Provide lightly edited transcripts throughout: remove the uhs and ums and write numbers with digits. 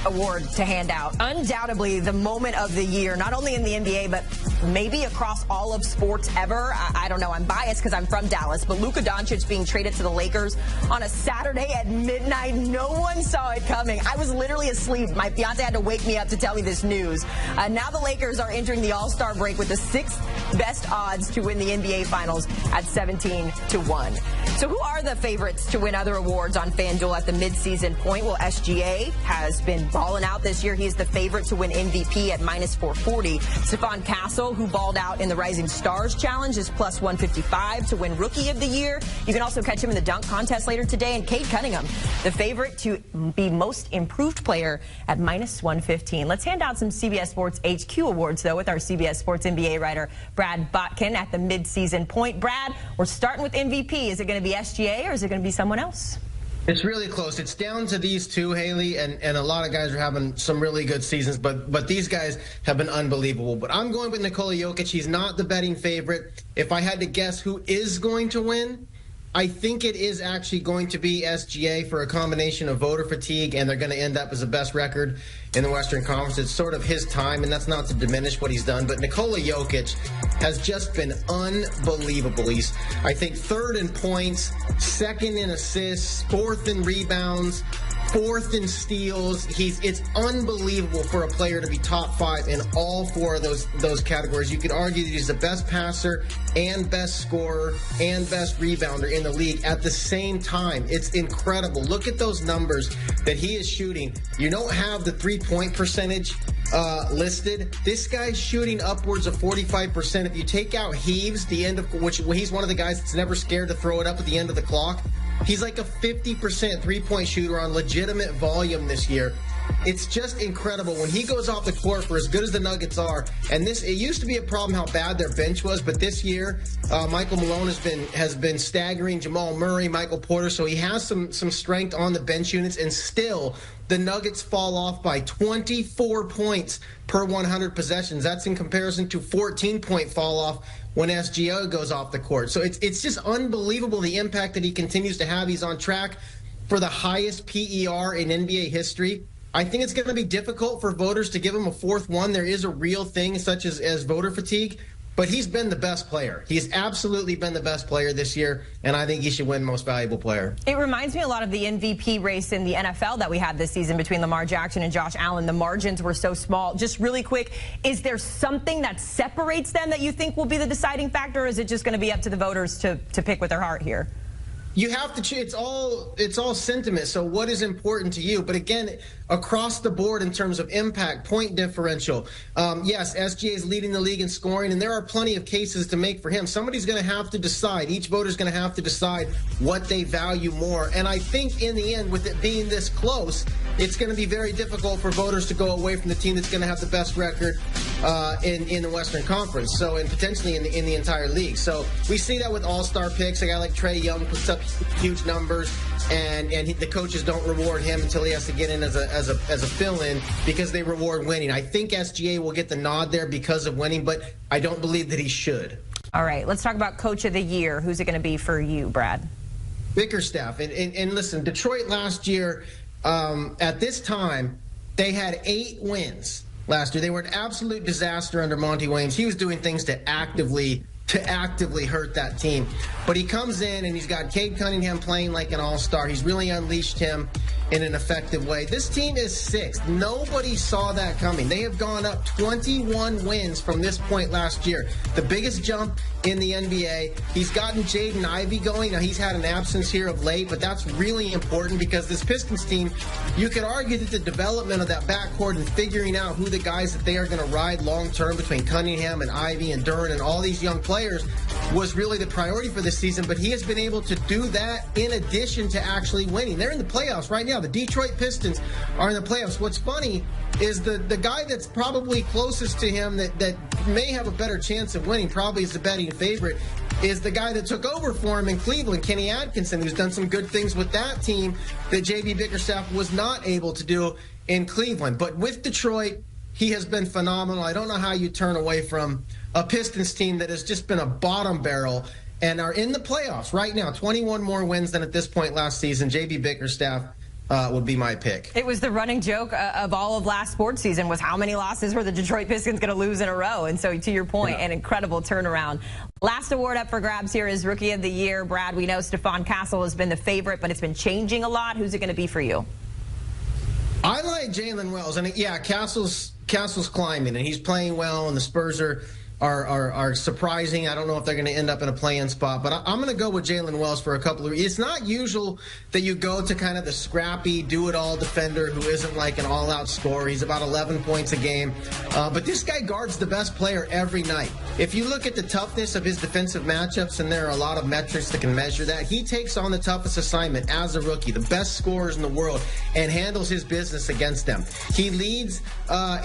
award to hand out. Undoubtedly the moment of the year, not only in the NBA, but maybe across all of sports ever. I don't know. I'm biased because I'm from Dallas, but Luka Doncic being traded to the Lakers on a Saturday at midnight, no one saw it coming. I was literally asleep. My fiance had to wake me up to tell me this news. Now the Lakers are entering the All-Star break with the 6th best odds to win the NBA Finals at 17-1. So who are the favorites to win other awards on FanDuel at the midseason point? Well, SGA has been balling out this year. He is the favorite to win MVP at -440. Stephon Castle, who balled out in the Rising Stars Challenge, is +155 to win Rookie of the Year. You can also catch him in the dunk contest later today. And Cade Cunningham, the favorite to be Most Improved Player at -115. Let's hand out some CBS Sports HQ awards, though, with our CBS Sports NBA writer Brad Botkin at the midseason point. Brad, we're starting with MVP. Is it going to be SGA or is it going to be someone else? It's really close. It's down to these two, Haley, and a lot of guys are having some really good seasons, but these guys have been unbelievable. But I'm going with Nikola Jokic. He's not the betting favorite. If I had to guess who is going to win, I think it is actually going to be SGA for a combination of voter fatigue, and they're going to end up as the best record in the Western Conference. It's sort of his time, and that's not to diminish what he's done, but Nikola Jokic has just been unbelievable. He's, I think, 3rd in points, 2nd in assists, 4th in rebounds, 4th in steals. It's unbelievable for a player to be top 5 in all 4 of those categories. You could argue that he's the best passer and best scorer and best rebounder in the league at the same time. It's incredible. Look at those numbers that he is shooting. You don't have the 3-point percentage listed. This guy's shooting upwards of 45%. If you take out Heaves, which he's one of the guys that's never scared to throw it up at the end of the clock, he's like a 50% three-point shooter on legitimate volume this year. It's just incredible when he goes off the court, for as good as the Nuggets are. And it used to be a problem how bad their bench was, but this year Michael Malone has been staggering Jamal Murray, Michael Porter, so he has some strength on the bench units, and still the Nuggets fall off by 24 points per 100 possessions. That's in comparison to 14-point fall off when SGA goes off the court. So it's just unbelievable the impact that he continues to have. He's on track for the highest PER in NBA history. I think it's going to be difficult for voters to give him a 4th one. There is a real thing such as voter fatigue, but he's been the best player. He's absolutely been the best player this year, and I think he should win Most Valuable Player. It reminds me a lot of the MVP race in the NFL that we had this season between Lamar Jackson and Josh Allen. The margins were so small. Just really quick, is there something that separates them that you think will be the deciding factor, or is it just going to be up to the voters to pick with their heart here? You have to. It's all sentiment. So what is important to you? But again, across the board in terms of impact, point differential, yes, SGA is leading the league in scoring, and there are plenty of cases to make for him. Somebody's going to have to decide. Each voter's going to have to decide what they value more. And I think in the end, with it being this close, it's going to be very difficult for voters to go away from the team that's going to have the best record in the Western Conference. So, and potentially in the entire league. So we see that with all-star picks. A guy like Trae Young puts up huge numbers, and the coaches don't reward him until he has to get in as a fill-in because they reward winning. I think SGA will get the nod there because of winning, but I don't believe that he should. All right, let's talk about Coach of the Year. Who's it going to be for you, Brad? Bickerstaff. And listen, Detroit last year, at this time, they had 8 wins last year. They were an absolute disaster under Monty Williams. He was doing things to actively hurt that team. But he comes in and he's got Cade Cunningham playing like an all-star. He's really unleashed him in an effective way. This team is 6th. Nobody saw that coming. They have gone up 21 wins from this point last year. The biggest jump in the NBA. He's gotten Jaden Ivey going. Now, he's had an absence here of late, but that's really important because this Pistons team, you could argue that the development of that backcourt and figuring out who the guys that they are going to ride long-term between Cunningham and Ivey and Duren and all these young players was really the priority for this season, but he has been able to do that in addition to actually winning. They're in the playoffs right now. The Detroit Pistons are in the playoffs. What's funny is the guy that's probably closest to him that may have a better chance of winning, probably is the betting favorite, is the guy that took over for him in Cleveland, Kenny Atkinson, who's done some good things with that team that J.B. Bickerstaff was not able to do in Cleveland. But with Detroit, he has been phenomenal. I don't know how you turn away from a Pistons team that has just been a bottom barrel and are in the playoffs right now. 21 more wins than at this point last season. J.B. Bickerstaff, would be my pick. It was the running joke of all of last sports season was how many losses were the Detroit Pistons going to lose in a row. And so to your point, an incredible turnaround. Last award up for grabs here is Rookie of the Year. Brad, we know Stephon Castle has been the favorite, but it's been changing a lot. Who's it going to be for you? I like Jalen Wells. And yeah, Castle's climbing, and he's playing well, and the Spurs are surprising. I don't know if they're going to end up in a play-in spot, but I'm going to go with Jalen Wells for a couple of reasons. It's not usual that you go to kind of the scrappy, do-it-all defender who isn't like an all-out scorer. He's about 11 points a game. But this guy guards the best player every night. If you look at the toughness of his defensive matchups, and there are a lot of metrics that can measure that, he takes on the toughest assignment as a rookie, the best scorers in the world, and handles his business against them. He leads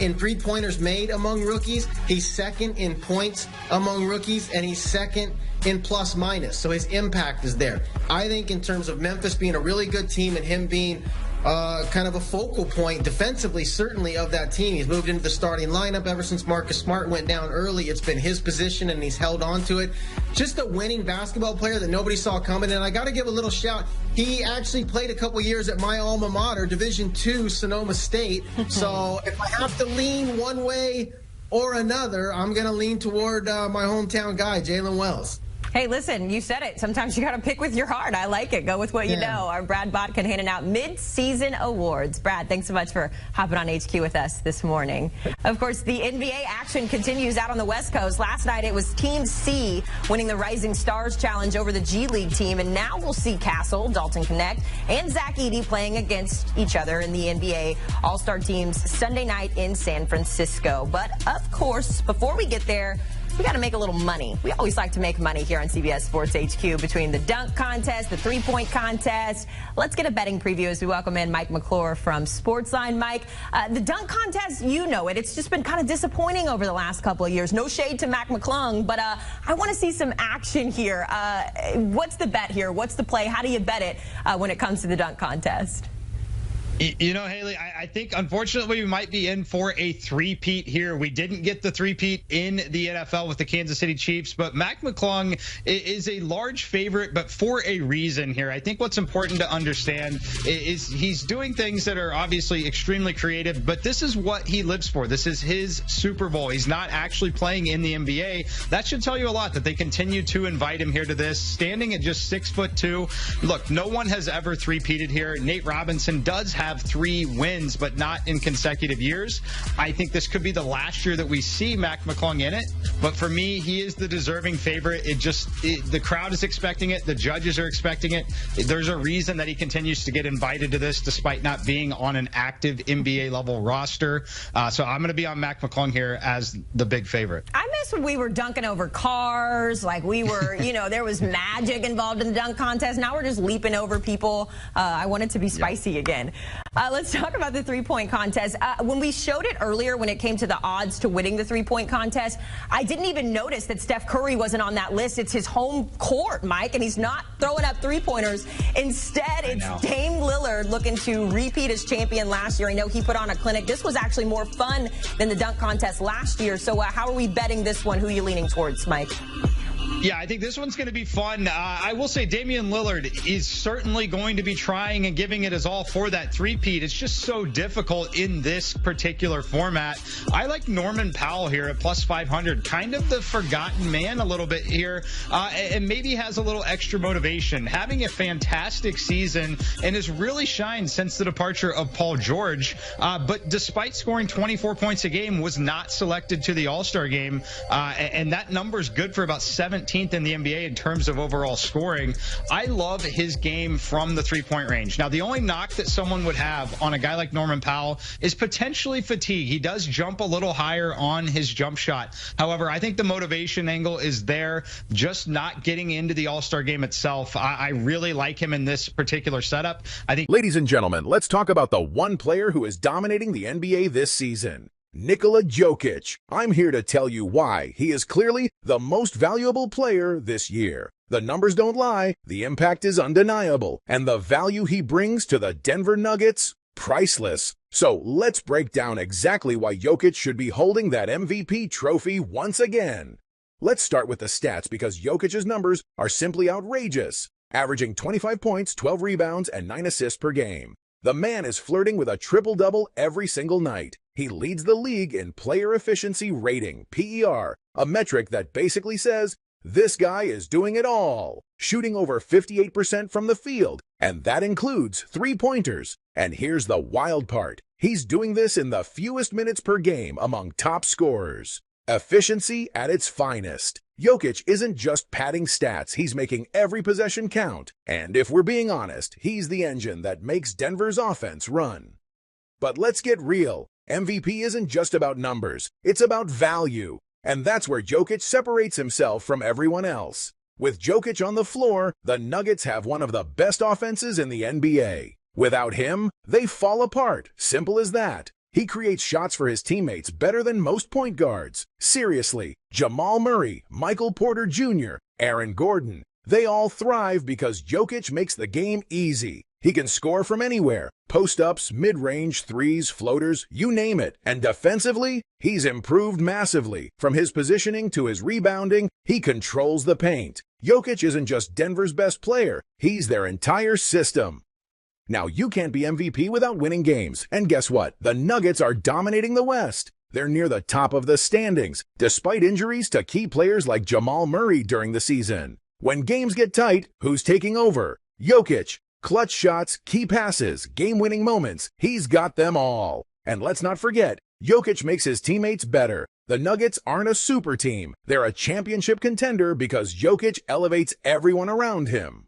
in three-pointers made among rookies. He's second in points among rookies, and he's second in plus minus. So his impact is there. I think in terms of Memphis being a really good team and him being kind of a focal point defensively, certainly, of that team. He's moved into the starting lineup ever since Marcus Smart went down early. It's been his position, and he's held on to it. Just a winning basketball player that nobody saw coming. And I got to give a little shout. He actually played a couple years at my alma mater, Division II, Sonoma State. So if I have to lean one way or another, I'm going to lean toward my hometown guy, Jalen Wells. Hey, listen, you said it. Sometimes you got to pick with your heart. I like it. Go with what you know. Our Brad Botkin handing out mid-season awards. Brad, thanks so much for hopping on HQ with us this morning. Of course, the NBA action continues out on the West Coast. Last night, it was Team C winning the Rising Stars Challenge over the G League team. And now we'll see Castle, Dalton Connect, and Zach Edey playing against each other in the NBA All-Star teams Sunday night in San Francisco. But, of course, before we get there, we got to make a little money. We always like to make money here on CBS Sports HQ between the dunk contest, the three-point contest. Let's get a betting preview as we welcome in Mike McClure from Sportsline. Mike, the dunk contest, you know it. It's just been kind of disappointing over the last couple of years. No shade to Mac McClung, but I want to see some action here. What's the bet here? What's the play? How do you bet it when it comes to the dunk contest? You know, Haley, I think, unfortunately, we might be in for a three-peat here. We didn't get the three-peat in the NFL with the Kansas City Chiefs, but Mac McClung is a large favorite, but for a reason here. I think what's important to understand is he's doing things that are obviously extremely creative, but this is what he lives for. This is his Super Bowl. He's not actually playing in the NBA. That should tell you a lot that they continue to invite him here to this. Standing at just 6'2". Look, no one has ever three-peated here. Nate Robinson does have 3 wins, but not in consecutive years. I think this could be the last year that we see Mac McClung in it, but for me, he is the deserving favorite. The crowd is expecting it. The judges are expecting it. There's a reason that he continues to get invited to this despite not being on an active NBA level roster. So I'm going to be on Mac McClung here as the big favorite. I miss when we were dunking over cars, like we were, you know, there was magic involved in the dunk contest. Now we're just leaping over people. I want it to be spicy again. Let's talk about the three-point contest. When we showed it earlier, when it came to the odds to winning the three-point contest, I didn't even notice that Steph Curry wasn't on that list. It's his home court, Mike, and he's not throwing up three-pointers. Instead, it's Dame Lillard looking to repeat as champion last year. I know he put on a clinic. This was actually more fun than the dunk contest last year. So how are we betting this one? Who are you leaning towards, Mike? Yeah, I think this one's going to be fun. I will say Damian Lillard is certainly going to be trying and giving it his all for that three-peat. It's just so difficult in this particular format. I like Norman Powell here at plus 500, kind of the forgotten man a little bit here, and maybe has a little extra motivation. Having a fantastic season and has really shined since the departure of Paul George, but despite scoring 24 points a game, was not selected to the All-Star game, and that number is good for about 17th in the NBA in terms of overall scoring. I love his game from the three-point range. Now, the only knock that someone would have on a guy like Norman Powell is potentially fatigue. He does jump a little higher on his jump shot. However, I think the motivation angle is there, just not getting into the All-Star game itself. I really like him in this particular setup. I think. Ladies and gentlemen, let's talk about the one player who is dominating the NBA this season. Nikola Jokić. I'm here to tell you why he is clearly the most valuable player this year. The numbers don't lie, the impact is undeniable, and the value he brings to the Denver Nuggets, priceless. So let's break down exactly why Jokić should be holding that MVP trophy once again. Let's start with the stats because Jokic's numbers are simply outrageous, averaging 25 points, 12 rebounds, and 9 assists per game. The man is flirting with a triple-double every single night. He leads the league in player efficiency rating, PER, a metric that basically says, this guy is doing it all, shooting over 58% from the field, and that includes three-pointers. And here's the wild part. He's doing this in the fewest minutes per game among top scorers. Efficiency at its finest. Jokić isn't just padding stats, he's making every possession count. And if we're being honest, he's the engine that makes Denver's offense run. But let's get real. MVP isn't just about numbers, it's about value. And that's where Jokić separates himself from everyone else. With Jokić on the floor, the Nuggets have one of the best offenses in the NBA. Without him, they fall apart. Simple as that. He creates shots for his teammates better than most point guards. Seriously, Jamal Murray, Michael Porter Jr., Aaron Gordon, they all thrive because Jokić makes the game easy. He can score from anywhere, post-ups, mid-range, threes, floaters, you name it. And defensively, he's improved massively. From his positioning to his rebounding, he controls the paint. Jokić isn't just Denver's best player, he's their entire system. Now, you can't be MVP without winning games. And guess what? The Nuggets are dominating the West. They're near the top of the standings, despite injuries to key players like Jamal Murray during the season. When games get tight, who's taking over? Jokić. Clutch shots, key passes, game-winning moments, he's got them all. And let's not forget, Jokić makes his teammates better. The Nuggets aren't a super team. They're a championship contender because Jokić elevates everyone around him.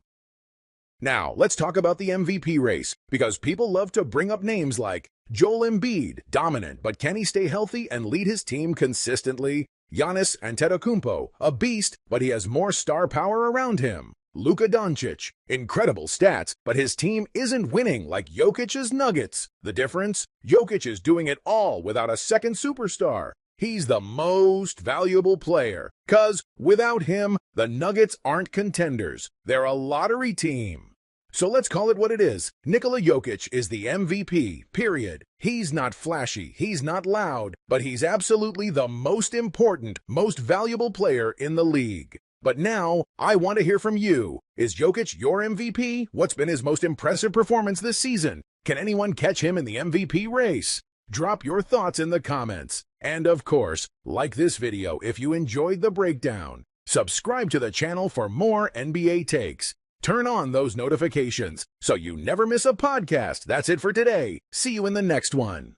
Now, let's talk about the MVP race, because people love to bring up names like Joel Embiid, dominant, but can he stay healthy and lead his team consistently? Giannis Antetokounmpo, a beast, but he has more star power around him. Luka Doncic, incredible stats, but his team isn't winning like Jokic's Nuggets. The difference? Jokić is doing it all without a second superstar. He's the most valuable player, 'cause without him, the Nuggets aren't contenders. They're a lottery team. So let's call it what it is. Nikola Jokić is the MVP, period. He's not flashy, he's not loud, but he's absolutely the most important, most valuable player in the league. But now, I want to hear from you. Is Jokić your MVP? What's been his most impressive performance this season? Can anyone catch him in the MVP race? Drop your thoughts in the comments. And of course, like this video if you enjoyed the breakdown. Subscribe to the channel for more NBA takes. Turn on those notifications so you never miss a podcast. That's it for today. See you in the next one.